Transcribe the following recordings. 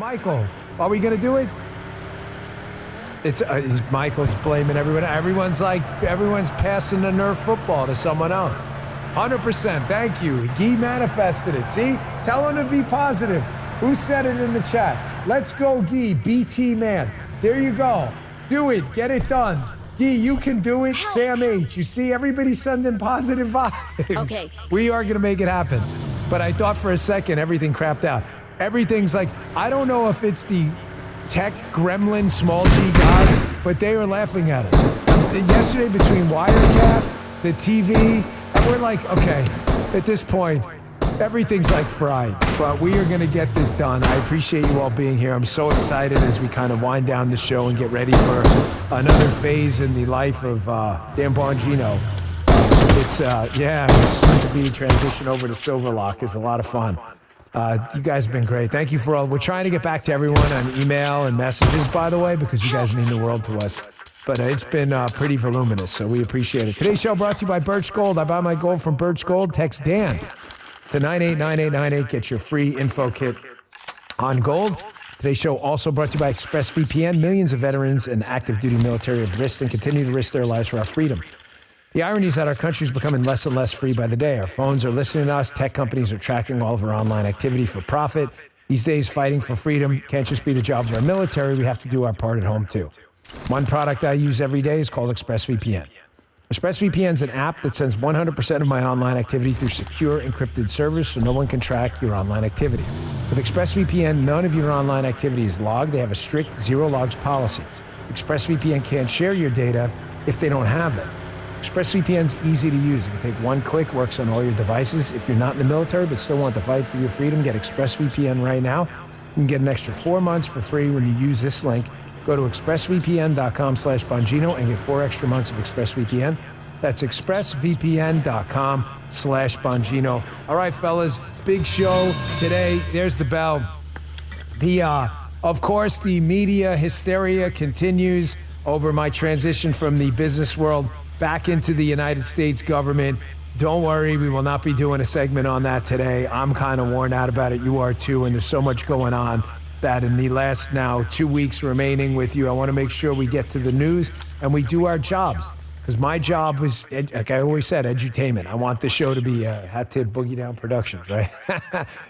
Michael, are we going to do it? Michael's blaming everyone. Everyone's passing the Nerf football to someone else. 100%. Thank you. Guy manifested it. See? Tell him to be positive. Who said it in the chat? Let's go, Guy. BT man. There you go. Do it. Get it done. Guy, you can do it. Sam H. You see, everybody's sending positive vibes. Okay. We are going to make it happen. But I thought for a second everything crapped out. Everything's like, I don't know if it's the tech gremlin small G gods, but they were laughing at us. Yesterday between Wirecast, the TV, and we're like, okay, at this point, everything's like fried. But we are going to get this done. I appreciate you all being here. I'm so excited as we kind of wind down the show and get ready for another phase in the life of Dan Bongino. It's, soon to be transition over to Silverlock is a lot of fun. You guys have been great. Thank you for all. We're trying to get back to everyone on email and messages, by the way, because you guys mean the world to us. But it's been pretty voluminous, so we appreciate it. Today's show brought to you by Birch Gold. I buy my gold from Birch Gold. Text Dan to 989898. Get your free info kit on gold. Today's show also brought to you by ExpressVPN. Millions of veterans and active duty military have risked and continue to risk their lives for our freedom. The irony is that our country is becoming less and less free by the day. Our phones are listening to us. Tech companies are tracking all of our online activity for profit. These days, fighting for freedom can't just be the job of our military. We have to do our part at home, too. One product I use every day is called ExpressVPN. ExpressVPN is an app that sends 100% of my online activity through secure, encrypted servers so no one can track your online activity. With ExpressVPN, none of your online activity is logged. They have a strict zero logs policy. ExpressVPN can't share your data if they don't have it. ExpressVPN is easy to use. It can take one click, works on all your devices. If you're not in the military but still want to fight for your freedom, get ExpressVPN right now. You can get an extra 4 months for free when you use this link. Go to expressvpn.com/Bongino and get 4 extra months of ExpressVPN. That's expressvpn.com/Bongino. All right, fellas, big show today. There's the bell. Of course, the media hysteria continues over my transition from the business world back into the United States government. Don't worry, we will not be doing a segment on that today. I'm kind of worn out about it. You are too, and there's so much going on that in the last now 2 weeks remaining with you, I want to make sure we get to the news and we do our jobs. Because my job is, like I always said, edutainment. I want the show to be Hat Tip Boogie Down Productions, right?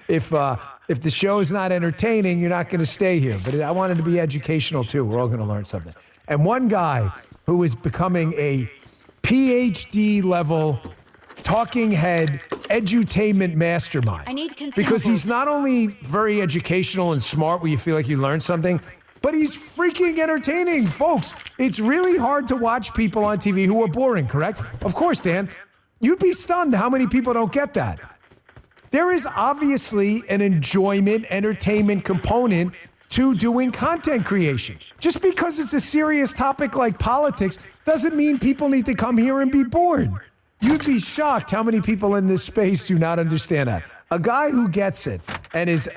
If the show is not entertaining, you're not going to stay here. But I want it to be educational too. We're all going to learn something. And one guy who is becoming a PhD level talking head edutainment mastermind. I need because he's not only very educational and smart where you feel like you learned something, but he's freaking entertaining, folks. It's really hard to watch people on TV who are boring, correct? Of course, Dan. You'd be stunned how many people don't get that. There is obviously an enjoyment, entertainment component to doing content creation. Just because it's a serious topic like politics doesn't mean people need to come here and be bored. You'd be shocked how many people in this space do not understand that. A guy who gets it and he's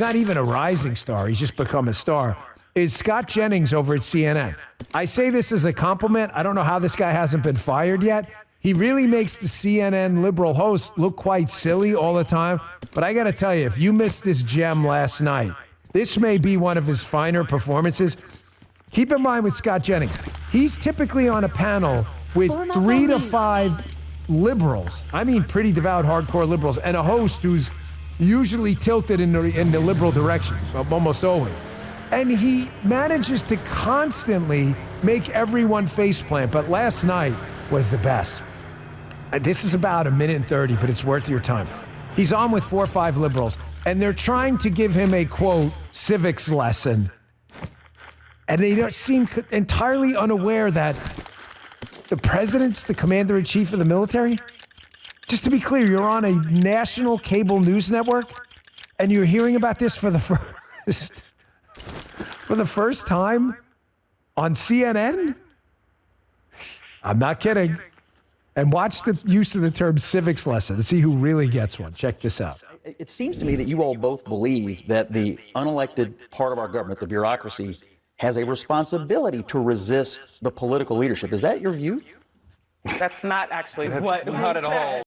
not even a rising star, he's just become a star, is Scott Jennings over at CNN. I say this as a compliment. I don't know how this guy hasn't been fired yet. He really makes the CNN liberal host look quite silly all the time. But I got to tell you, if you missed this gem last night, this may be one of his finer performances. Keep in mind with Scott Jennings, he's typically on a panel with 3 to 5 liberals. I mean, pretty devout, hardcore liberals, and a host who's usually tilted in the liberal direction, almost always. And he manages to constantly make everyone faceplant. But last night was the best. This is about 1 minute and 30, but it's worth your time. He's on with 4 or 5 liberals, and they're trying to give him a, quote, civics lesson. And they don't seem entirely unaware that the president's the commander-in-chief of the military. Just to be clear, you're on a national cable news network, and you're hearing about this for the first time on CNN? I'm not kidding. And watch the use of the term civics lesson and see who really gets one. Check this out. It seems to me that you all both believe that the unelected part of our government, the bureaucracy, has a responsibility to resist the political leadership. Is that your view? That's not actually what not at all